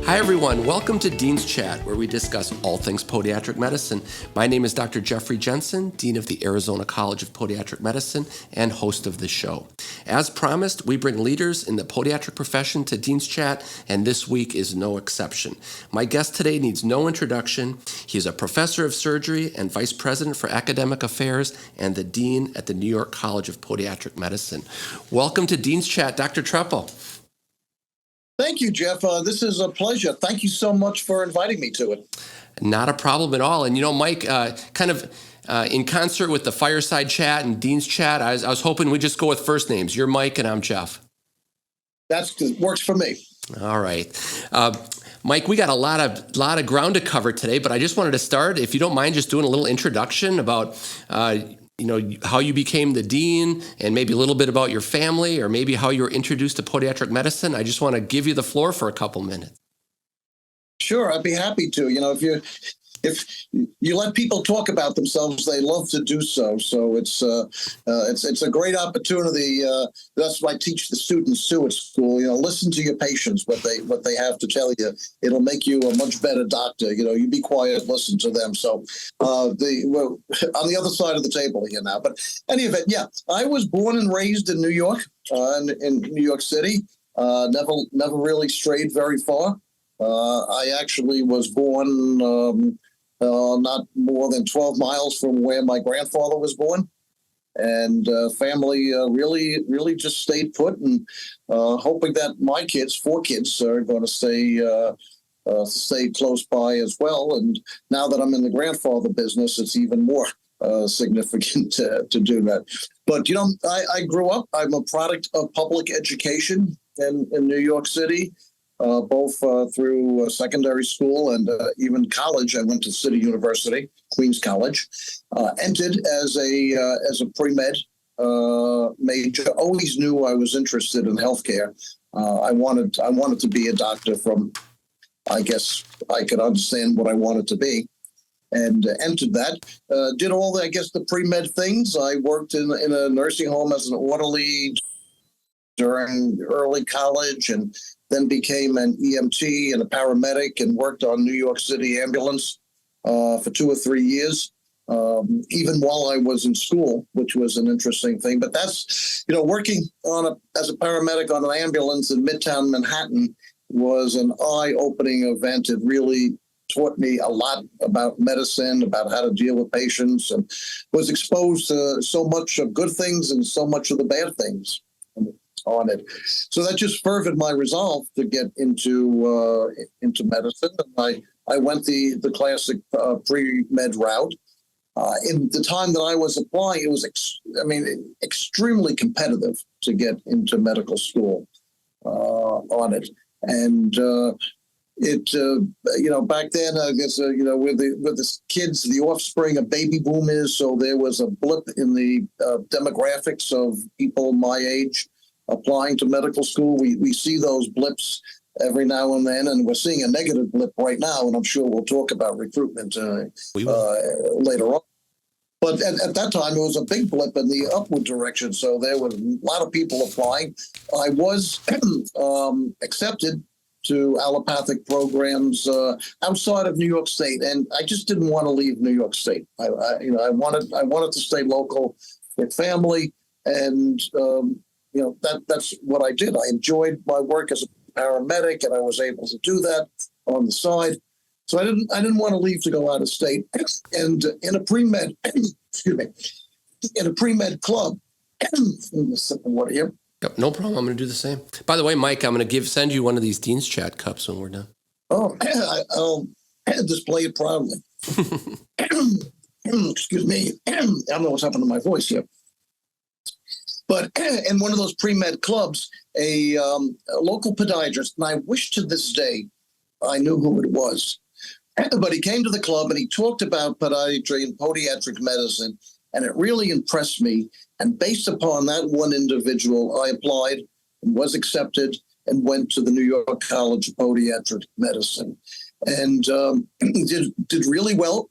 Hi everyone, welcome to Dean's Chat, where we discuss all things podiatric medicine. My name is Dr. Jeffrey Jensen, Dean of the Arizona College of Podiatric Medicine and host of the show. As promised, we bring leaders in the podiatric profession to Dean's Chat, and this week is no exception. My guest today needs no introduction. He is a professor of surgery and vice president for academic affairs and the dean at the New York College of Podiatric Medicine. Welcome to Dean's Chat, Dr. Trepal. Thank you, Jeff. This is a pleasure. Thank you so much for inviting me to it. Not a problem at all. And you know, Mike, in concert with the fireside chat and Dean's Chat, I was hoping we'd just go with first names. You're Mike and I'm Jeff. That works for me. All right. Mike, we got a lot of ground to cover today, but I just wanted to start, if you don't mind, just doing a little introduction about how you became the dean and maybe a little bit about your family or maybe how you were introduced to podiatric medicine. I just want to give you the floor for a couple minutes. Sure, I'd be happy to. If you let people talk about themselves, they love to do so. So it's a great opportunity. That's what I teach the students too at school. Listen to your patients, what they have to tell you. It'll make you a much better doctor. You be quiet, listen to them. So we're on the other side of the table here now. But any event, yeah, I was born and raised in New York, in New York City. Never really strayed very far. I actually was born not more than 12 miles from where my grandfather was born. And family really just stayed put and hoping that my kids, 4 kids, are going to stay close by as well. And now that I'm in the grandfather business, it's even more significant to do that. But, I grew up, I'm a product of public education in New York City. Both through secondary school and even college. I went to City University, Queens College. Entered as a pre-med major. Always knew I was interested in healthcare. I wanted to be a doctor from, I guess I could understand what I wanted to be, and entered that. Did all the pre-med things. I worked in a nursing home as an orderly during early college, and then became an EMT and a paramedic and worked on New York City ambulance for 2 or 3 years, even while I was in school, which was an interesting thing. But that's, working as a paramedic on an ambulance in Midtown Manhattan was an eye-opening event. It really taught me a lot about medicine, about how to deal with patients, and was exposed to so much of good things and so much of the bad things on it. So that just furthered my resolve to get into medicine. And I went the classic pre-med route. In the time that I was applying, it was extremely competitive to get into medical school on it. And back then, I guess, with the kids, the offspring of baby boomers, so there was a blip in the demographics of people my age applying to medical school. We see those blips every now and then, and we're seeing a negative blip right now, and I'm sure we'll talk about recruitment later on. But at that time, it was a big blip in the upward direction, so there were a lot of people applying. I was accepted to allopathic programs outside of New York State, and I just didn't want to leave New York State. I wanted to stay local with family, and that's what I did. I enjoyed my work as a paramedic, and I was able to do that on the side. So I didn't want to leave to go out of state. And in a pre-med, in a pre-med club, sip of water here. Yep, no problem. I'm going to do the same. By the way, Mike, I'm going to send you one of these Dean's Chat cups when we're done. Oh, I'll display it proudly. Excuse me. I don't know what's happened to my voice here. But in one of those pre-med clubs, a local podiatrist, and I wish to this day I knew who it was, but he came to the club and he talked about podiatry and podiatric medicine, and it really impressed me. And based upon that one individual, I applied and was accepted and went to the New York College of Podiatric Medicine, and did really well.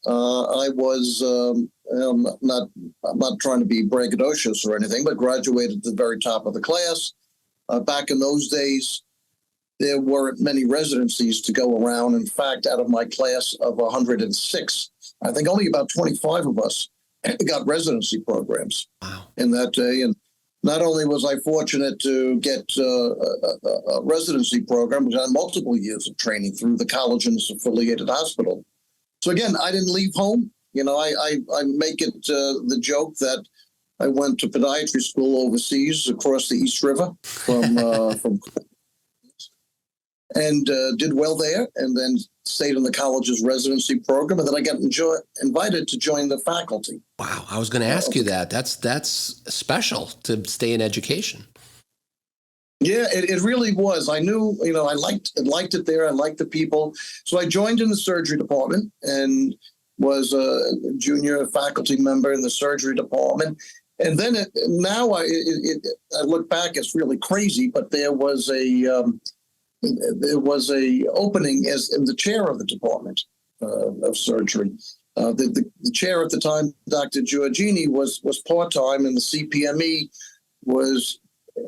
I was I'm not trying to be braggadocious or anything, but graduated at the very top of the class. Back in those days, there weren't many residencies to go around. In fact, out of my class of 106, I think only about 25 of us got residency programs in that day. And not only was I fortunate to get a residency program, but I had multiple years of training through the college and its affiliated hospital. So again, I didn't leave home. I make it the joke that I went to podiatry school overseas across the East River from and did well there, and then stayed in the college's residency program, and then I got invited to join the faculty. Wow, I was going to ask you that. That's special to stay in education. Yeah, it really was. I knew, I liked it there. I liked the people. So I joined in the surgery department and was a junior faculty member in the surgery department. And then I look back, it's really crazy, but there was a opening as in the chair of the department of surgery. The chair at the time, Dr. Giorgini, was part-time, and the CPME was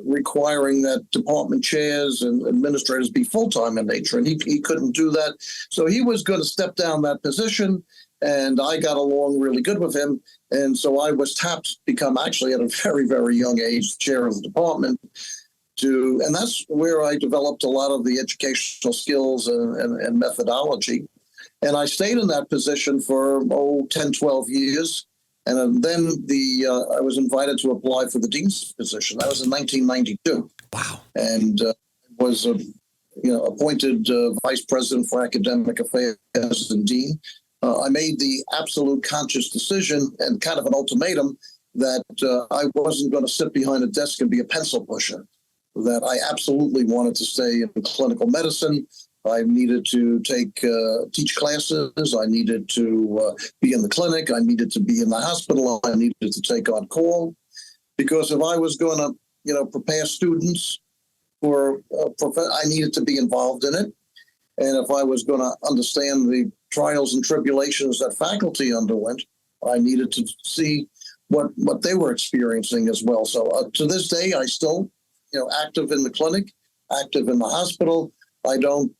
requiring that department chairs and administrators be full-time in nature, and he couldn't do that. So he was going to step down that position, and I got along really good with him. And so I was tapped to become, actually at a very, very young age, chair of the department. And that's where I developed a lot of the educational skills and methodology. And I stayed in that position for 10, 12 years. And then I was invited to apply for the dean's position. That was in 1992. Wow. And was appointed vice president for academic affairs and dean. I made the absolute conscious decision and kind of an ultimatum that I wasn't going to sit behind a desk and be a pencil pusher, that I absolutely wanted to stay in clinical medicine. I needed to teach classes. I needed to be in the clinic. I needed to be in the hospital. I needed to take on call, because if I was going to, prepare students for, I needed to be involved in it. And if I was going to understand the trials and tribulations that faculty underwent, I needed to see what they were experiencing as well. So to this day, I still, active in the clinic, active in the hospital. I don't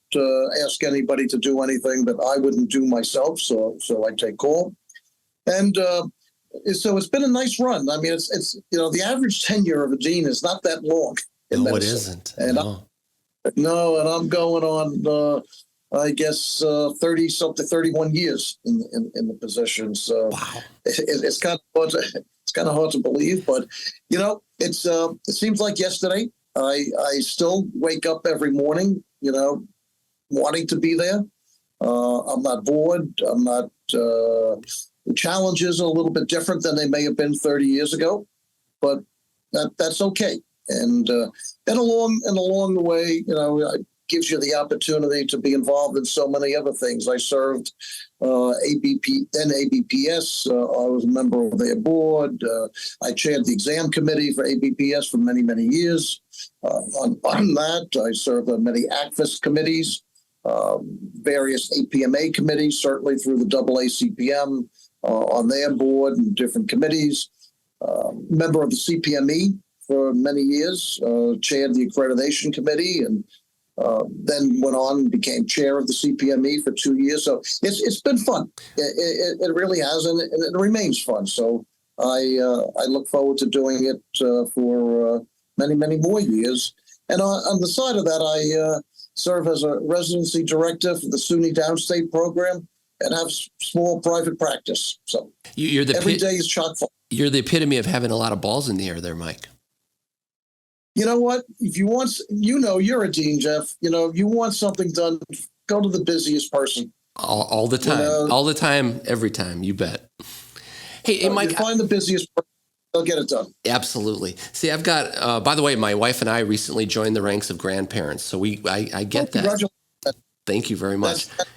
ask anybody to do anything that I wouldn't do myself. So I take call. And so it's been a nice run. I mean, it's the average tenure of a dean is not that long in medicine. It isn't. And and I'm going on, I guess, 31 years in the position. So wow. It's kind of hard to believe, but it seems like yesterday. I still wake up every morning, wanting to be there. I'm not bored. I'm not. The challenges are a little bit different than they may have been 30 years ago, but that's okay. And along the way, it gives you the opportunity to be involved in so many other things. I served ABPS. I was a member of their board. I chaired the exam committee for ABPS for many, many years. On that, I served on many ACFIS committees, various APMA committees, certainly through the AACPM on their board and different committees. Member of the CPME for many years, chaired the accreditation committee, and then went on and became chair of the CPME for 2 years. So it's been fun. It really has, and it remains fun. So I look forward to doing it for many, many more years. And on the side of that, I serve as a residency director for the SUNY Downstate program and have small private practice. So every day is chock full. You're the epitome of having a lot of balls in the air there, Mike. You know what? If you want, you're a dean, Jeff. If you want something done, go to the busiest person. All the time. All the time, every time. You bet. Hey, Mike. You find the busiest person, they'll get it done. Absolutely. See, I've got, by the way, my wife and I recently joined the ranks of grandparents. So I get that. Congratulations. Thank you very much. That's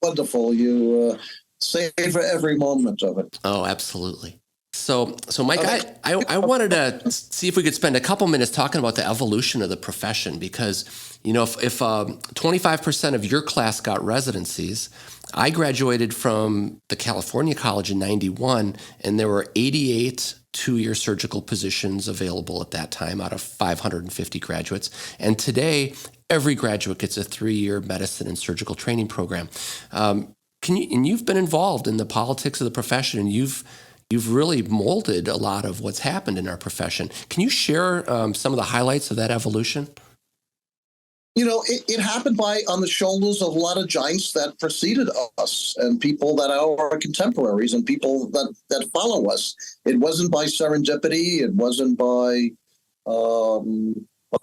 wonderful. You savor every moment of it. Oh, absolutely. So Mike, I wanted to see if we could spend a couple minutes talking about the evolution of the profession, because, if 25% of your class got residencies, I graduated from the California College in 91, and there were 88 two-year surgical positions available at that time out of 550 graduates. And today, every graduate gets a 3-year medicine and surgical training program. And you've been involved in the politics of the profession, and you've really molded a lot of what's happened in our profession. Can you share some of the highlights of that evolution? It happened on the shoulders of a lot of giants that preceded us and people that are our contemporaries and people that follow us. It wasn't by serendipity. It wasn't by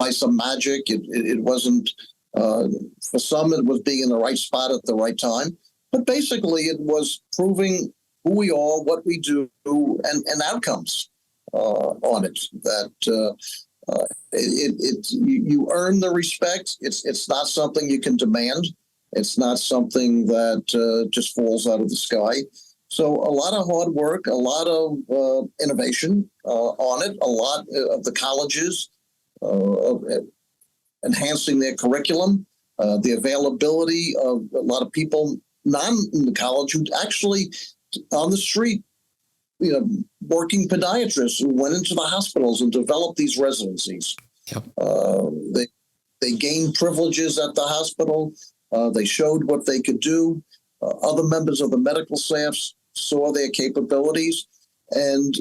some magic. It wasn't, for some, it was being in the right spot at the right time. But basically, it was proving who we are, what we do, and outcomes on it. You earn the respect. It's not something you can demand. It's not something that just falls out of the sky. So a lot of hard work, a lot of innovation on it, a lot of the colleges enhancing their curriculum, the availability of a lot of people not in the college who actually on the street, working podiatrists who went into the hospitals and developed these residencies. Yep. They gained privileges at the hospital. They showed what they could do. Other members of the medical staff saw their capabilities and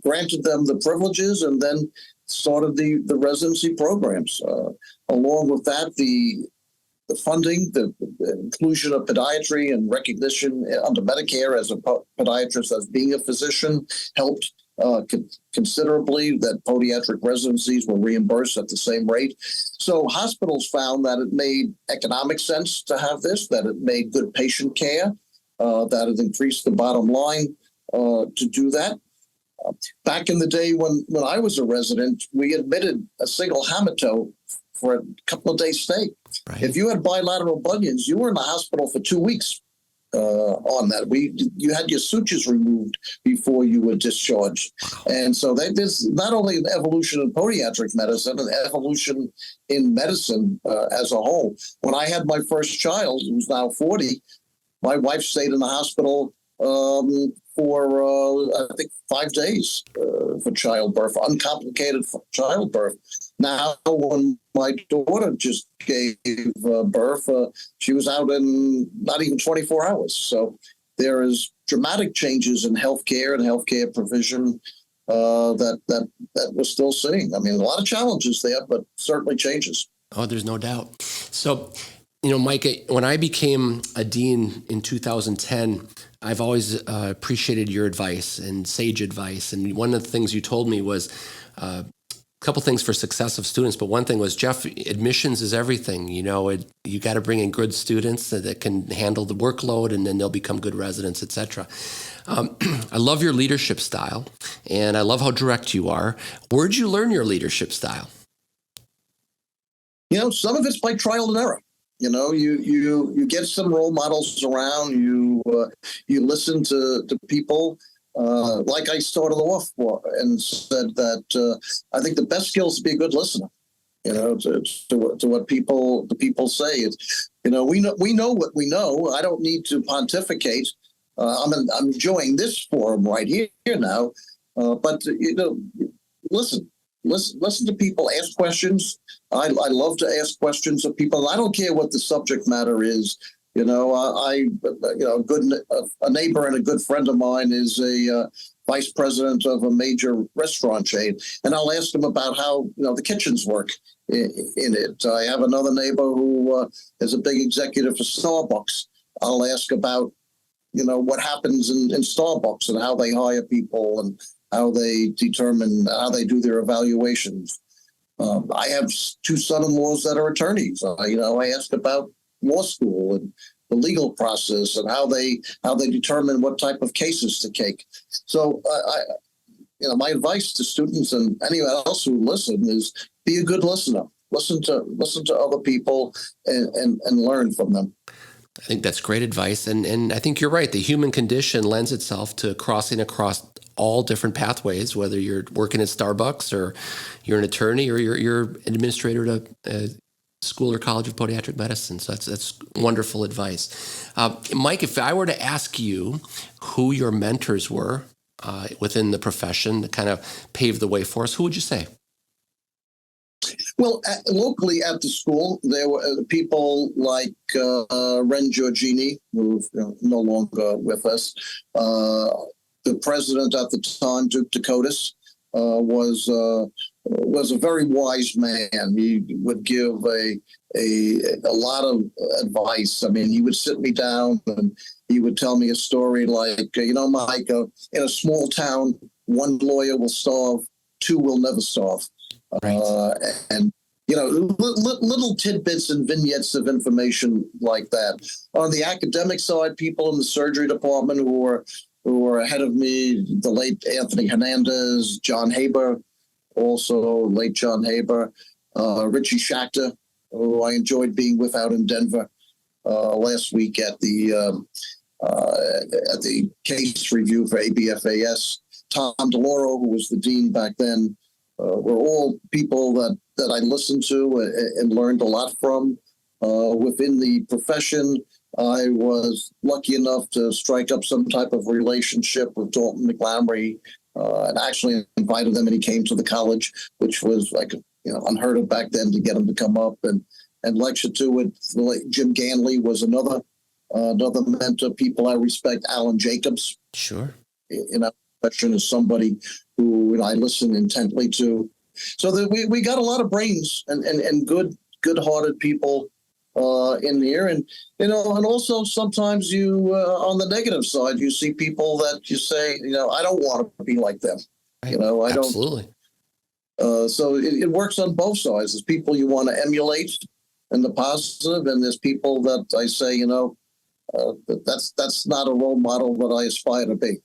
granted them the privileges, and then started the residency programs. Along with that, the funding, the inclusion of podiatry and recognition under Medicare as a podiatrist, as being a physician, helped considerably. That podiatric residencies were reimbursed at the same rate. So hospitals found that it made economic sense to have this, that it made good patient care, that it increased the bottom line to do that. Back in the day when I was a resident, we admitted a single hammertoe for a couple of days stay. Right. If you had bilateral bunions, you were in the hospital for 2 weeks on that. You had your sutures removed before you were discharged. And so there's not only an evolution in podiatric medicine, an evolution in medicine as a whole. When I had my first child, who's now 40, my wife stayed in the hospital for, I think, 5 days for childbirth, uncomplicated childbirth. Now, when my daughter just gave birth, she was out in not even 24 hours. So there is dramatic changes in healthcare and healthcare provision that we're still seeing. I mean, a lot of challenges there, but certainly changes. Oh, there's no doubt. So, Mike, when I became a dean in 2010, I've always appreciated your advice and sage advice. And one of the things you told me was a couple things for success of students. But one thing was, Jeff, admissions is everything. You got to bring in good students that can handle the workload, and then they'll become good residents, et cetera. I love your leadership style, and I love how direct you are. Where'd you learn your leadership style? Some of it's by trial and error. You get some role models around. You listen to people. Like I started off and said that I think the best skill is to be a good listener. To what the people say. We know what we know. I don't need to pontificate. I'm enjoying this forum right here now. But listen to people, ask questions. I love to ask questions of people. I don't care what the subject matter is. A neighbor and a good friend of mine is a vice president of a major restaurant chain, and I'll ask him about how the kitchens work in it. I have another neighbor who is a big executive for Starbucks. I'll ask about what happens in Starbucks and how they hire people and how they determine how they do their evaluations. I have 2 son-in-laws that are attorneys. I asked about law school and the legal process and how they determine what type of cases to take. So, my advice to students and anyone else who listen is be a good listener. Listen to other people and learn from them. I think that's great advice. And I think you're right. The human condition lends itself to crossing across all different pathways, whether you're working at Starbucks or you're an attorney or you're an administrator at a school or college of podiatric medicine. So that's wonderful advice. Mike, if I were to ask you who your mentors were within the profession that kind of paved the way for us, who would you say? Well, locally at the school, there were people like Ren Giorgini, who's no longer with us. The president at the time, Duke Dakotas, was a very wise man. He would give a lot of advice. I mean, he would sit me down and he would tell me a story like, Mike, in a small town, one lawyer will starve, two will never starve. Right. And little tidbits and vignettes of information like that. On the academic side, people in the surgery department who were ahead of me, the late Anthony Hernandez, John Haber, also late John Haber, Richie Schachter, who I enjoyed being with out in Denver last week at the case review for ABFAS. Tom DeLauro, who was the dean back then, were all people that I listened to and learned a lot from. Within the profession, I was lucky enough to strike up some type of relationship with Dalton McLamry, and actually invited him, and he came to the college, which was like unheard of back then, to get him to come up and lecture to it. Jim Ganley was another mentor. People I respect. Alan Jacobs, Sure. Profession is somebody who I listen intently to. So that we got a lot of brains and good-hearted people in here, and and also sometimes you on the negative side you see people that you say I don't want to be like them. Right. I Absolutely. don't. So it works on both sides. There's people you want to emulate in the positive, and there's people that I say that's not a role model that I aspire to be.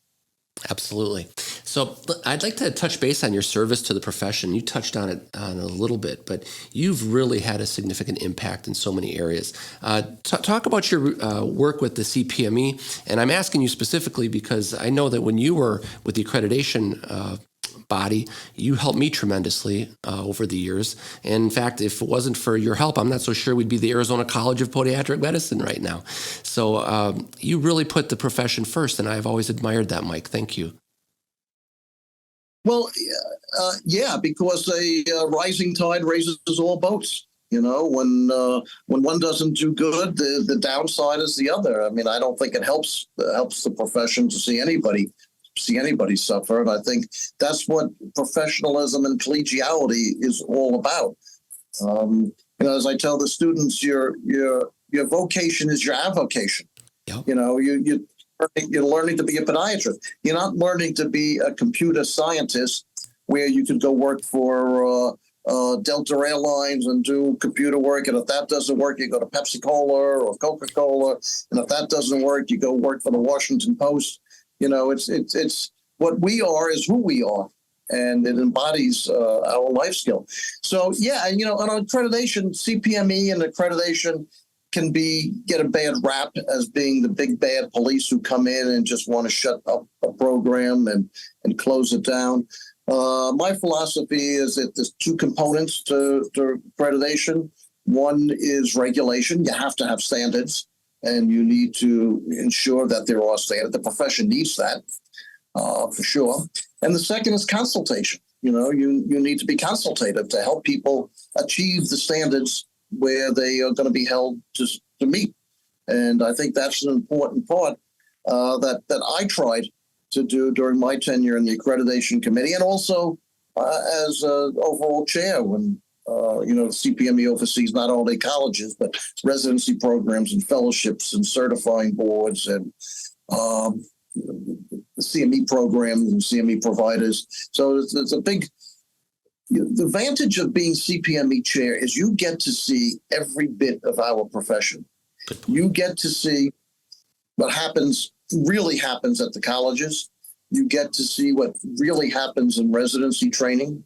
Absolutely. So I'd like to touch base on your service to the profession. You touched on it a little bit, but you've really had a significant impact in so many areas. Talk about your work with the CPME, and I'm asking you specifically because I know that when you were with the accreditation body, you helped me tremendously over the years. And in fact, if it wasn't for your help, I'm not so sure we'd be the Arizona College of Podiatric Medicine right now. So you really put the profession first, and I've always admired that, Mike. Thank you. Well, yeah, because a rising tide raises all boats. When one doesn't do good, the downside is the other. I mean, I don't think it helps the profession to see anybody suffer, and I think that's what professionalism and collegiality is all about. As I tell the students, your vocation is your avocation. Yep. You're learning to be a podiatrist. You're not learning to be a computer scientist where you can go work for Delta Airlines and do computer work. And if that doesn't work, you go to Pepsi Cola or Coca-Cola. And if that doesn't work, you go work for the Washington Post. It's what we are is who we are, and it embodies our life skill. So yeah, and on accreditation, CPME and accreditation can get a bad rap as being the big bad police who come in and just want to shut up a program and close it down. My philosophy is that there's two components to accreditation. One is regulation. You have to have standards, and you need to ensure that there are standards. The profession needs that, for sure. And the second is consultation. You need to be consultative to help people achieve the standards where they are going to be held to meet. And I think that's an important part that I tried to do during my tenure in the accreditation committee, and also as overall chair when the CPME oversees not only colleges but residency programs and fellowships and certifying boards and CME programs and CME providers. So it's a big. The advantage of being CPME chair is you get to see every bit of our profession. You get to see what really happens at the colleges. You get to see what really happens in residency training.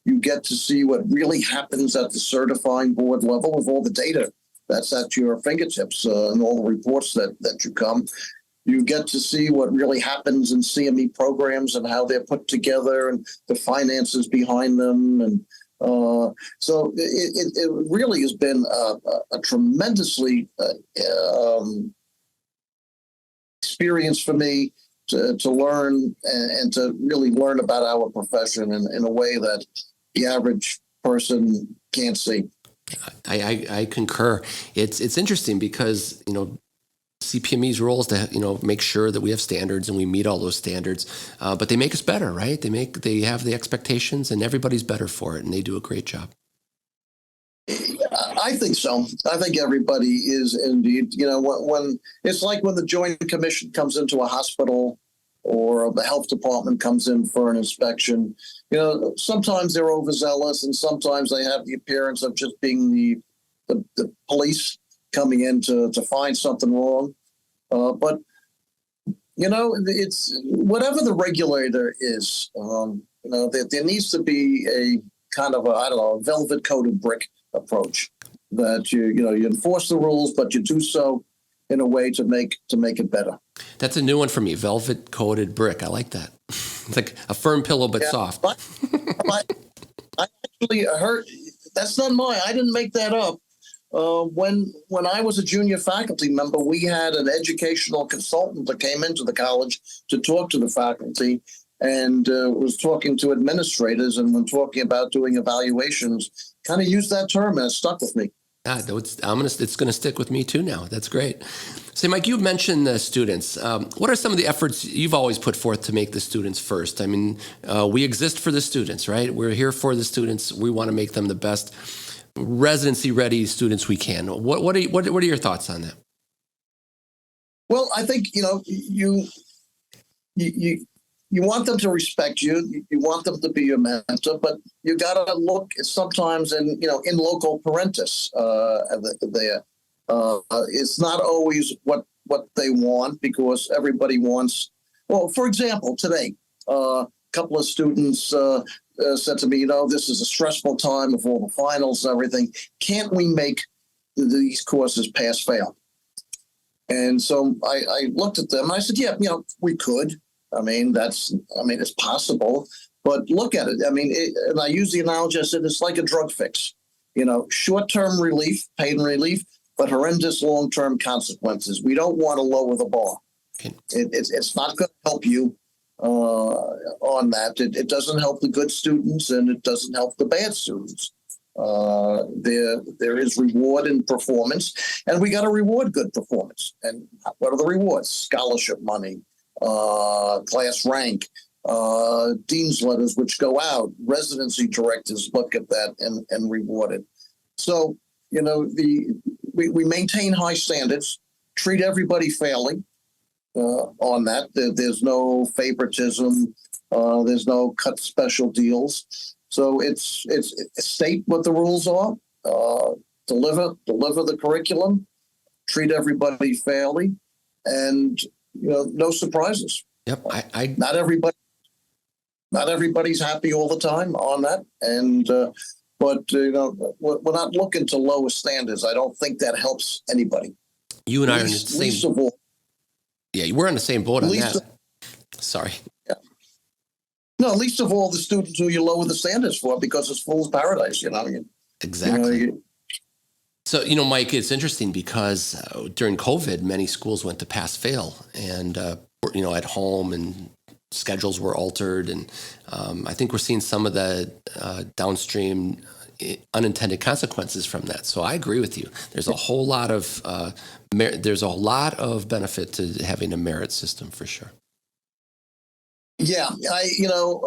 You get to see what really happens at the certifying board level with all the data that's at your fingertips and all the reports that you come. You get to see what really happens in CME programs and how they're put together and the finances behind them. And so it really has been a tremendously experience for me to learn and to really learn about our profession in a way that the average person can't see. I concur. It's interesting because, CPME's role is to, make sure that we have standards and we meet all those standards, but they make us better, right? They have the expectations and everybody's better for it, and they do a great job. I think so. I think everybody is indeed. When it's like when the Joint Commission comes into a hospital or the health department comes in for an inspection, sometimes they're overzealous and sometimes they have the appearance of just being the police coming in to find something wrong. But it's whatever the regulator is, there needs to be a kind of a velvet coated brick approach that you enforce the rules, but you do so in a way to make it better. That's a new one for me. Velvet coated brick. I like that. It's like a firm pillow, but soft. I actually heard that's not mine. I didn't make that up. When I was a junior faculty member, we had an educational consultant that came into the college to talk to the faculty and was talking to administrators, and when talking about doing evaluations, kind of used that term, and it stuck with me. It's going to stick with me too now. That's great. So, Mike, you've mentioned the students. What are some of the efforts you've always put forth to make the students first? I mean, we exist for the students, right? We're here for the students. We want to make them the best residency-ready students we can. What are your thoughts on that? Well, I think you want them to respect you. You want them to be your mentor, but you got to look sometimes in loco parentis. There, it's not always what they want, because everybody wants. Well, for example, today, a couple of students said to me, this is a stressful time of all the finals and everything. Can't we make these courses pass-fail? And so I looked at them and I said, yeah, we could. It's possible, but look at it. And I use the analogy. I said, it's like a drug fix, short-term relief, pain relief, but horrendous long-term consequences. We don't want to lower the bar. It's not going to help you on that. It doesn't help the good students and it doesn't help the bad students. There is reward in performance, and we got to reward good performance. And what are the rewards? Scholarship money, class rank, dean's letters which go out, residency directors look at that and reward it. So, we maintain high standards, treat everybody fairly on that. There's no favoritism, there's no cut special deals. So it's state what the rules are, deliver the curriculum, treat everybody fairly, and no surprises. Yep. Not everybody's happy all the time on that, and but we're not looking to lower standards. I don't think that helps anybody. You and I are in the same. Least of all, yeah, we're on the same boat on that. Sorry. Yeah. No, least of all the students who you lower the standards for, because it's fool's paradise. Exactly. So, Mike, it's interesting because during COVID, many schools went to pass-fail, and at home, and schedules were altered, and I think we're seeing some of the downstream unintended consequences from that. So I agree with you. There's a whole lot of benefit to having a merit system for sure. Yeah,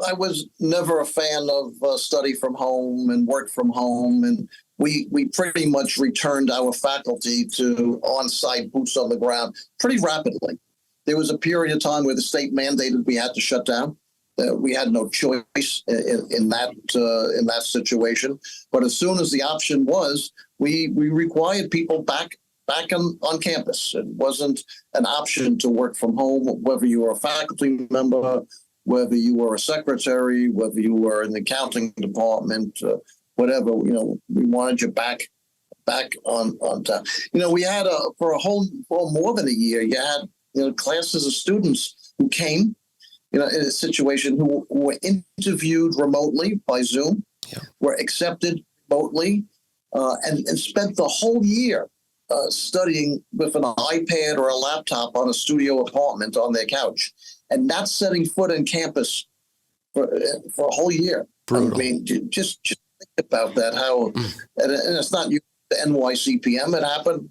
I was never a fan of study from home and work from home, and we pretty much returned our faculty to on-site boots on the ground pretty rapidly. There was a period of time where the state mandated we had to shut down. We had no choice in that situation. But as soon as the option was, we required people back on campus. It wasn't an option to work from home, whether you were a faculty member, whether you were a secretary, whether you were in the accounting department, whatever. We wanted you back on time. We had for more than a year. You had classes of students who came, in a situation who were interviewed remotely by Zoom, were accepted remotely, and spent the whole year studying with an iPad or a laptop on a studio apartment on their couch, and not setting foot in campus for a whole year. Brutal. Just about that, how, and it's not the NYCPM, it happened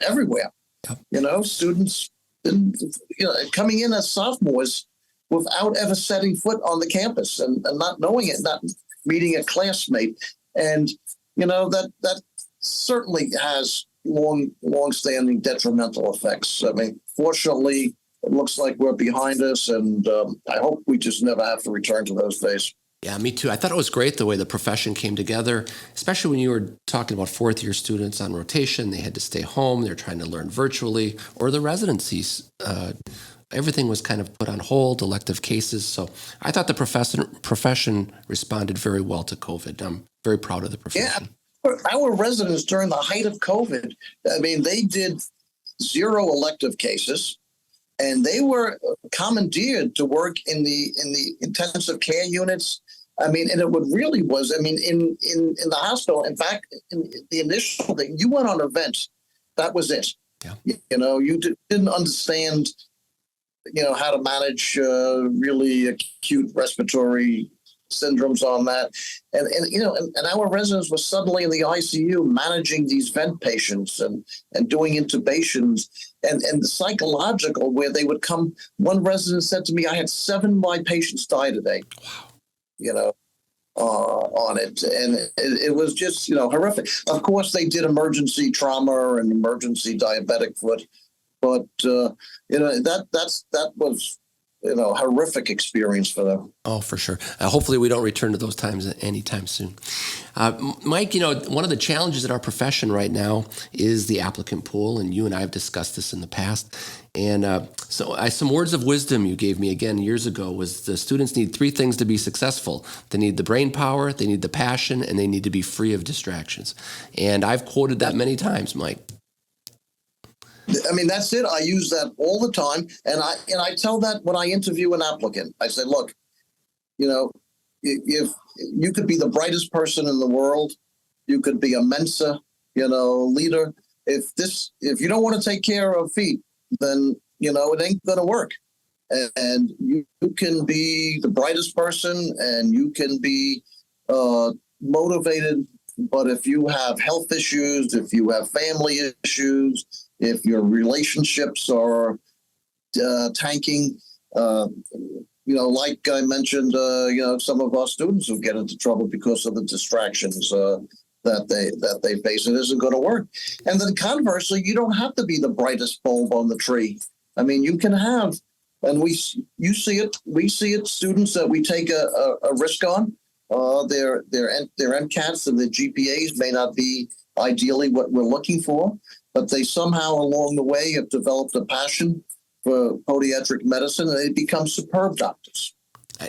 everywhere. Yep. Students coming in as sophomores without ever setting foot on the campus and not knowing it, not meeting a classmate. And, that certainly has long-standing detrimental effects. I mean, fortunately, it looks like we're behind us, and I hope we just never have to return to those days. Yeah, me too. I thought it was great the way the profession came together, especially when you were talking about fourth-year students on rotation. They had to stay home. They're trying to learn virtually, or the residencies. Everything was kind of put on hold, elective cases. So I thought the profession responded very well to COVID. I'm very proud of the profession. Yeah, our residents during the height of COVID, I mean, they did 0 elective cases. And they were commandeered to work in the intensive care units. I mean, and it really was. I mean, in the hospital. In fact, in the initial thing, you went on events. That was it. Yeah. You didn't understand, how to manage really acute respiratory syndromes on that, and our residents were suddenly in the ICU managing these vent patients and doing intubations and the psychological where they would come. One resident said to me, "I had 7 of my patients die today." Wow. On it, and it was just horrific. Of course, they did emergency trauma and emergency diabetic foot, but that was. Horrific experience for them. Oh, for sure. Hopefully we don't return to those times anytime soon. Mike, one of the challenges in our profession right now is the applicant pool, and you and I have discussed this in the past. And some words of wisdom you gave me again years ago was the students need 3 things to be successful. They need the brain power, they need the passion, and they need to be free of distractions. And I've quoted that many times, Mike. I mean, that's it. I use that all the time. And I tell that when I interview an applicant. I say, look, if you could be the brightest person in the world, you could be a Mensa, leader. If you don't want to take care of feet, then, it ain't going to work. And you can be the brightest person and you can be motivated. But if you have health issues, if you have family issues, if your relationships are tanking, like I mentioned, some of our students who get into trouble because of the distractions that they face, it isn't going to work. And then conversely, you don't have to be the brightest bulb on the tree. I mean, you can have, and we see it, students that we take a risk on. Their MCATs and their GPAs may not be ideally what we're looking for, but they somehow along the way have developed a passion for podiatric medicine, and they become superb doctors.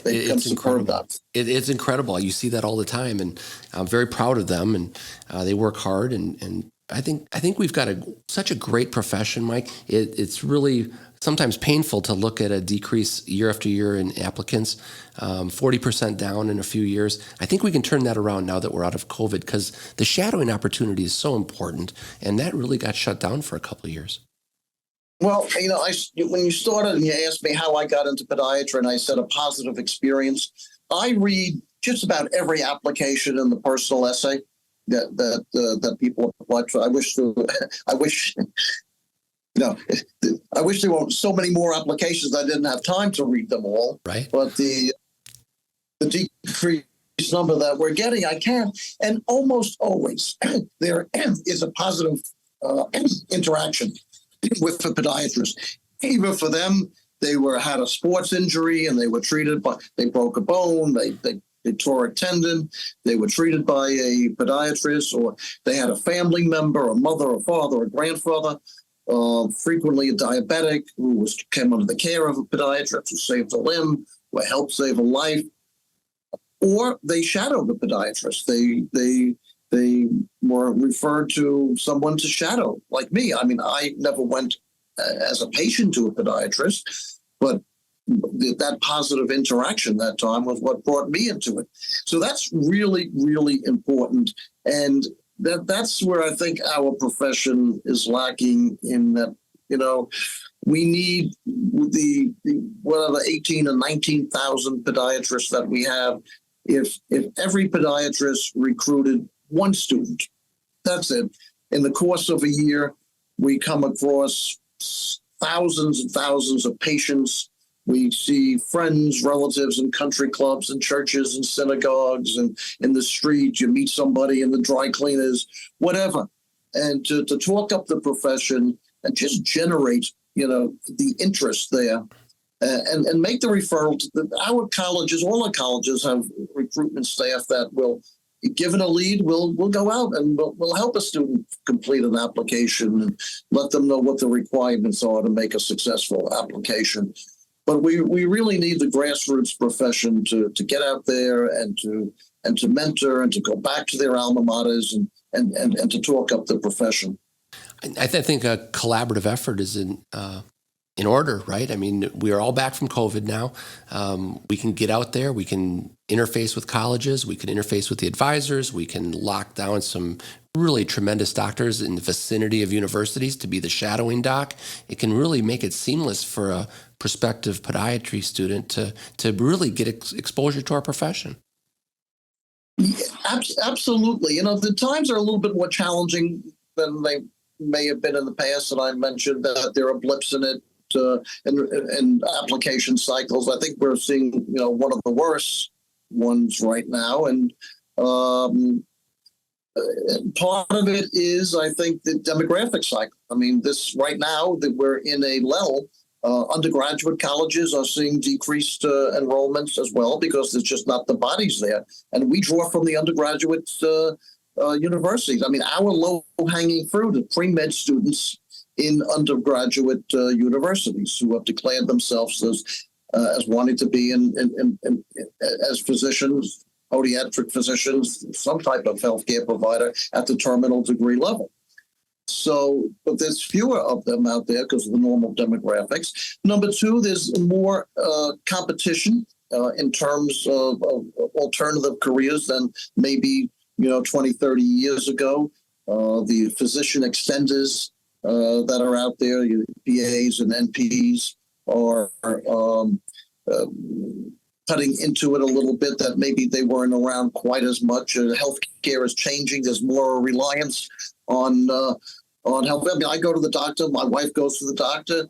It's incredible. It's incredible. You see that all the time, and I'm very proud of them, and they work hard, and I think we've got such a great profession, Mike. It's really sometimes painful to look at a decrease year after year in applicants, 40% down in a few years. I think we can turn that around now that we're out of COVID, because the shadowing opportunity is so important, and that really got shut down for a couple of years. Well, when you started and you asked me how I got into podiatry, and I said a positive experience, I read just about every application in the personal essay that people apply to. I wish there weren't so many more applications. I didn't have time to read them all. Right. But the decreased number that we're getting, I can. And almost always there is a positive interaction with the podiatrist. Even for them, they had a sports injury and they were treated, but they broke a bone, they tore a tendon, they were treated by a podiatrist, or they had a family member, a mother, a father, a grandfather, frequently a diabetic who came under the care of a podiatrist who saved a limb, or helped save a life, or they shadowed a podiatrist. They were referred to someone to shadow, like me. I mean, I never went as a patient to a pediatrist, but that positive interaction that time was what brought me into it. So that's really, really important. And that's where I think our profession is lacking, in that, we need the 18 and 19,000 podiatrists that we have. if every podiatrist recruited one student, that's it. In the course of a year, we come across thousands and thousands of patients. We see friends, relatives in country clubs and churches and synagogues and in the street. You meet somebody in the dry cleaners, whatever. And to talk up the profession and just generate, the interest there and make the referral to our colleges. All our colleges have recruitment staff that will, given a lead, we'll go out and we'll help a student complete an application and let them know what the requirements are to make a successful application. But we really need the grassroots profession to get out there and to mentor and to go back to their alma maters and to talk up the profession. I think a collaborative effort is in order, right? I mean, we are all back from COVID now. We can get out there. We can interface with colleges. We can interface with the advisors. We can lock down some really tremendous doctors in the vicinity of universities to be the shadowing doc. It can really make it seamless for a prospective podiatry student to really get exposure to our profession. Yeah, absolutely. The times are a little bit more challenging than they may have been in the past, and I mentioned that there are blips in it. In application cycles, I think we're seeing, one of the worst ones right now, and part of it is, I think, the demographic cycle. I mean, this right now that we're in a lull, undergraduate colleges are seeing decreased enrollments as well because there's just not the bodies there, and we draw from the undergraduate universities. I mean, our low-hanging fruit is pre-med students in undergraduate universities who have declared themselves as wanting to be as physicians, podiatric physicians, some type of healthcare provider at the terminal degree level. So, but there's fewer of them out there because of the normal demographics. Number two, there's more competition in terms of alternative careers than maybe 20, 30 years ago. The physician extenders that are out there, PAs and NPs, are cutting into it a little bit that maybe they weren't around quite as much. Healthcare is changing. There's more reliance on health. I mean, I go to the doctor. My wife goes to the doctor.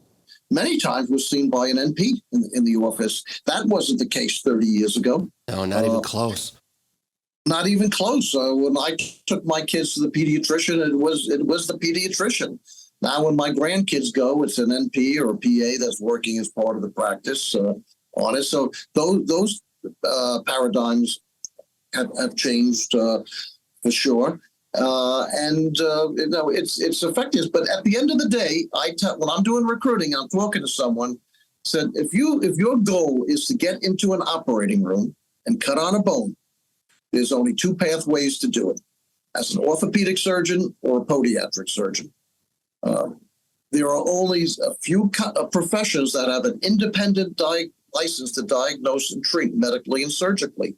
Many times we're seen by an NP in the office. That wasn't the case 30 years ago. No, not even close. Not even close. When I took my kids to the pediatrician, it was the pediatrician. Now, when my grandkids go, it's an NP or a PA that's working as part of the practice on it. So those paradigms have changed for sure. It's effective. But at the end of the day, when I'm doing recruiting, I'm talking to someone, said, if your goal is to get into an operating room and cut on a bone, there's only two pathways to do it: as an orthopedic surgeon or a podiatric surgeon. There are only a few professions that have an independent license to diagnose and treat medically and surgically.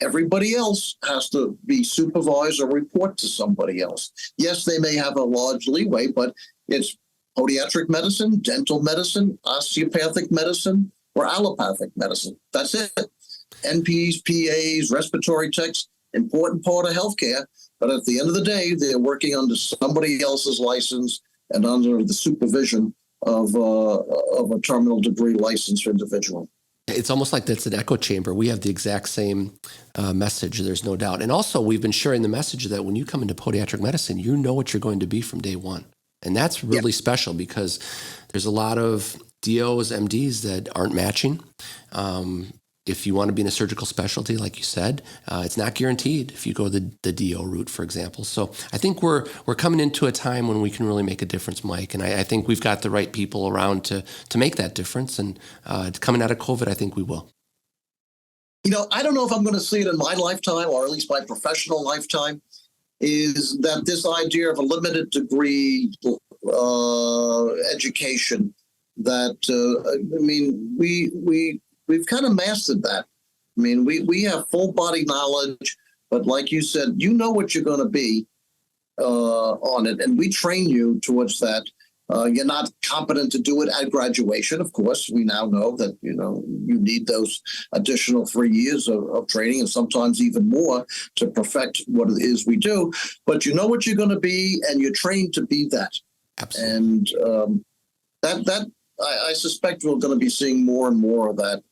Everybody else has to be supervised or report to somebody else. Yes, they may have a large leeway, but it's podiatric medicine, dental medicine, osteopathic medicine, or allopathic medicine. That's it. NPs, PAs, respiratory techs, important part of healthcare. But at the end of the day, they're working under somebody else's license and under the supervision of a terminal degree licensed individual. It's almost like that's an echo chamber. We have the exact same message, there's no doubt. And also, we've been sharing the message that when you come into podiatric medicine, you know what you're going to be from day one. And that's really special because there's a lot of DOs, MDs that aren't matching. If you want to be in a surgical specialty, like you said, it's not guaranteed if you go the DO route, for example. So I think we're coming into a time when we can really make a difference, Mike. And I think we've got the right people around to make that difference. And coming out of COVID, I think we will. I don't know if I'm going to see it in my lifetime, or at least my professional lifetime, is that this idea of a limited degree education that, we've kind of mastered that. I mean, we have full body knowledge, but like you said, you know what you're going to be on it, and we train you towards that. You're not competent to do it at graduation. Of course, we now know that, you need those additional 3 years of training and sometimes even more to perfect what it is we do. But you know what you're going to be, and you're trained to be that. Absolutely. And I suspect we're going to be seeing more and more of that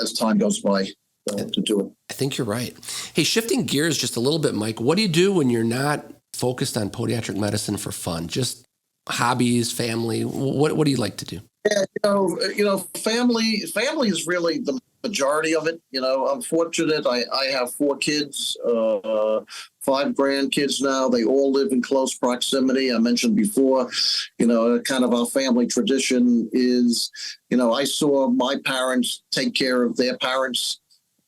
as time goes by to do it. I think you're right. Hey, shifting gears just a little bit, Mike, what do you do when you're not focused on podiatric medicine for fun? Just hobbies, family? What do you like to do? Yeah, family is really the majority of it. I'm fortunate. I have 4 kids, 5 grandkids now. They all live in close proximity. I mentioned before, kind of our family tradition is, I saw my parents take care of their parents.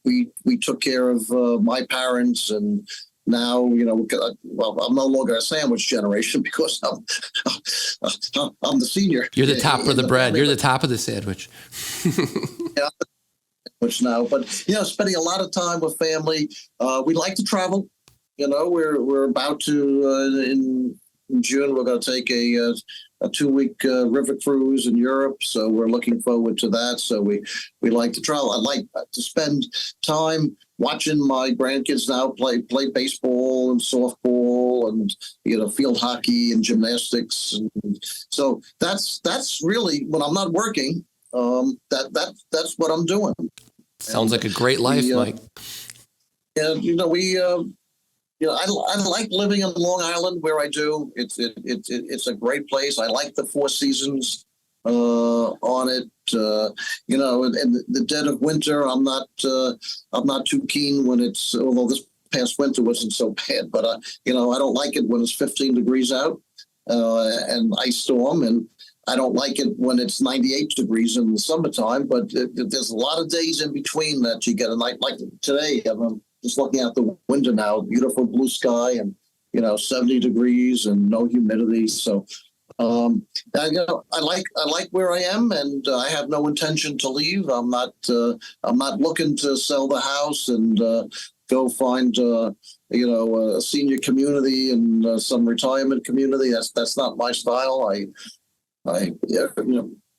We took care of my parents, and now, I'm no longer a sandwich generation because I'm the senior. You're the top of the bread. You're the top of the sandwich. Yeah, which now, but spending a lot of time with family. We like to travel. We're about to in June. We're going to take a 2-week river cruise in Europe, so we're looking forward to that. So we like to travel. I like to spend time watching my grandkids now play baseball and softball and field hockey and gymnastics. And so that's really when I'm not working. That's what I'm doing. Sounds like a great life, Mike. Yeah, I like living in Long Island where I do. It's a great place. I like the 4 seasons on it. In the dead of winter, I'm not too keen when it's. Although this past winter wasn't so bad, but I don't like it when it's 15 degrees out and ice storm, and I don't like it when it's 98 degrees in the summertime. But there's a lot of days in between that you get a night like today. I'm just looking out the window now, beautiful blue sky and 70 degrees and no humidity. So I like where I am, and I have no intention to leave. I'm not looking to sell the house and go find a senior community and some retirement community. That's not my style.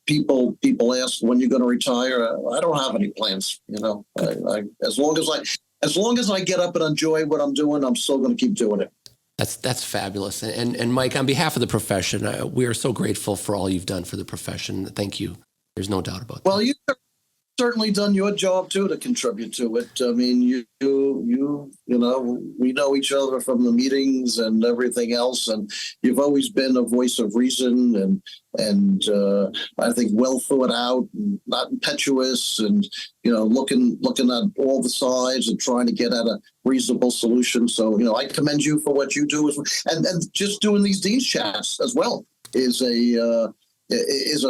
People ask when you're going to retire. I don't have any plans. As long as I get up and enjoy what I'm doing, I'm still going to keep doing it. That's fabulous. And Mike, on behalf of the profession, we are so grateful for all you've done for the profession. Thank you. There's no doubt about that. Well, you've certainly done your job too to contribute to it. I mean, we know each other from the meetings and everything else, and you've always been a voice of reason and I think well thought out, and not impetuous, and looking at all the sides and trying to get at a reasonable solution. So I commend you for what you do, and just doing these Dean's chats as well is a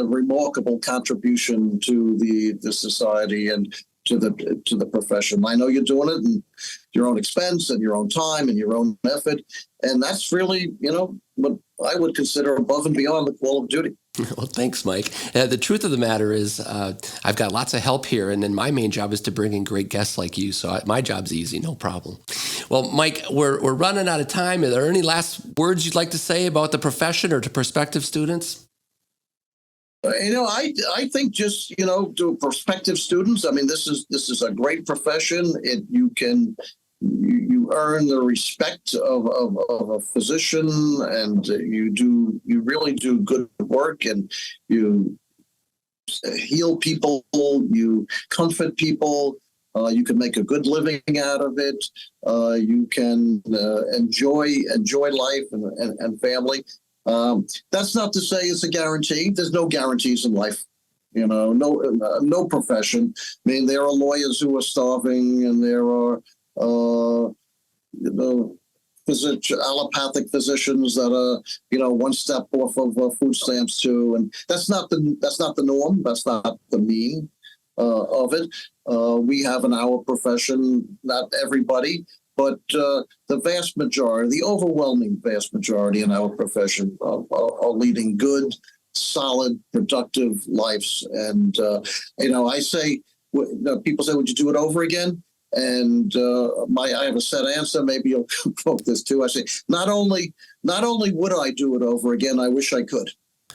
remarkable contribution to the society and to the profession. I know you're doing it in your own expense and your own time and your own effort, and that's really what I would consider above and beyond the call of duty. Well, thanks, Mike. The truth of the matter is I've got lots of help here, and then my main job is to bring in great guests like you, so my job's easy, no problem. Well, Mike, we're running out of time. Are there any last words you'd like to say about the profession or to prospective students? I think just to prospective students. I mean, this is a great profession. You earn the respect of a physician, and you really do good work, and you heal people, you comfort people. You can make a good living out of it. You can enjoy life and family. That's not to say it's a guarantee. There's no guarantees in life. No profession. I mean, there are lawyers who are starving, and there are allopathic physicians that are one step off of food stamps too, and that's not the norm. That's not the mean of it. We have in our profession, not everybody, but the vast majority, the overwhelming vast majority in our profession are leading good, solid, productive lives. And I say, people say, would you do it over again? And I have a set answer. Maybe you'll quote this too. I say, not only would I do it over again, I wish I could.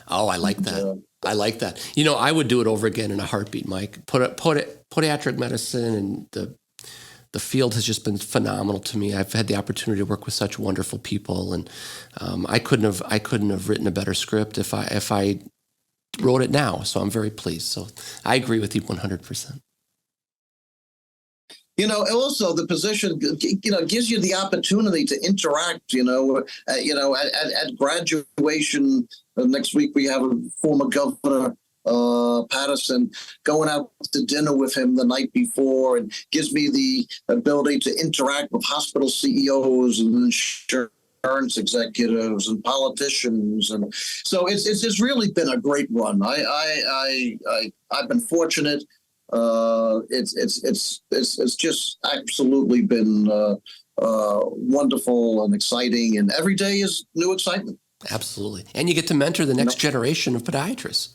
Oh, I like that. I like that. I would do it over again in a heartbeat, Mike. Podiatric medicine and the field has just been phenomenal to me. I've had the opportunity to work with such wonderful people, and I couldn't have written a better script if I wrote it now. So I'm very pleased. So I agree with you 100%. Also the position, gives you the opportunity to interact. At graduation next week, we have a former governor, Patterson, going out to dinner with him the night before, and gives me the ability to interact with hospital CEOs and insurance executives and politicians, and so it's really been a great run. I've been fortunate. It's just absolutely been wonderful and exciting, and every day is new excitement. Absolutely, and you get to mentor the next generation of podiatrists.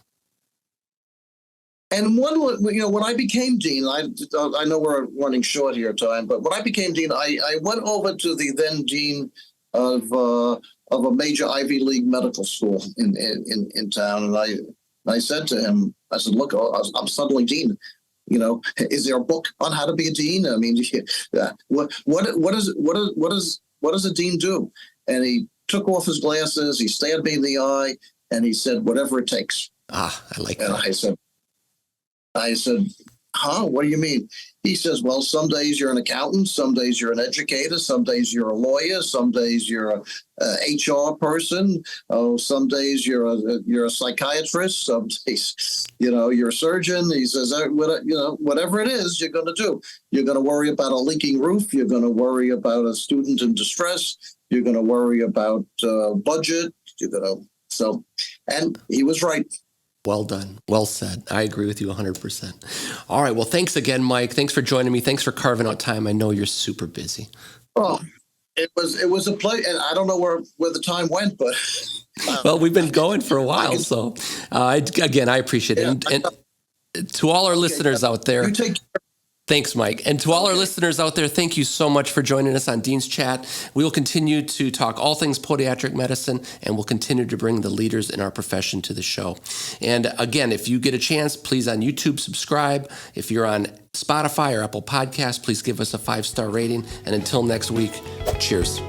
And when I became dean, I know we're running short here, time, but when I became dean, I went over to the then dean of a major Ivy League medical school in town, and I said to him, I said, "Look, I'm suddenly dean. Is there a book on how to be a dean? I mean, what does a dean do?" And he took off his glasses, he stared me in the eye, and he said, "Whatever it takes." I like that. And I said, "Huh? What do you mean?" He says, "Well, some days you're an accountant, some days you're an educator, some days you're a lawyer, some days you're a HR person, some days you're a psychiatrist, some days, you're a surgeon." He says, "Whatever it is you're going to do, you're going to worry about a leaking roof, you're going to worry about a student in distress, you're going to worry about budget, and he was right. Well done. Well said. I agree with you 100%. All right. Well, thanks again, Mike. Thanks for joining me. Thanks for carving out time. I know you're super busy. Oh, it was a pleasure. And I don't know where the time went, but well, we've been going for a while. So I appreciate it. And to all our listeners out there, you take care. Thanks, Mike. And to all our listeners out there, thank you so much for joining us on Dean's Chat. We will continue to talk all things podiatric medicine, and we'll continue to bring the leaders in our profession to the show. And again, if you get a chance, please on YouTube, subscribe. If you're on Spotify or Apple Podcasts, please give us a 5-star rating. And until next week, cheers.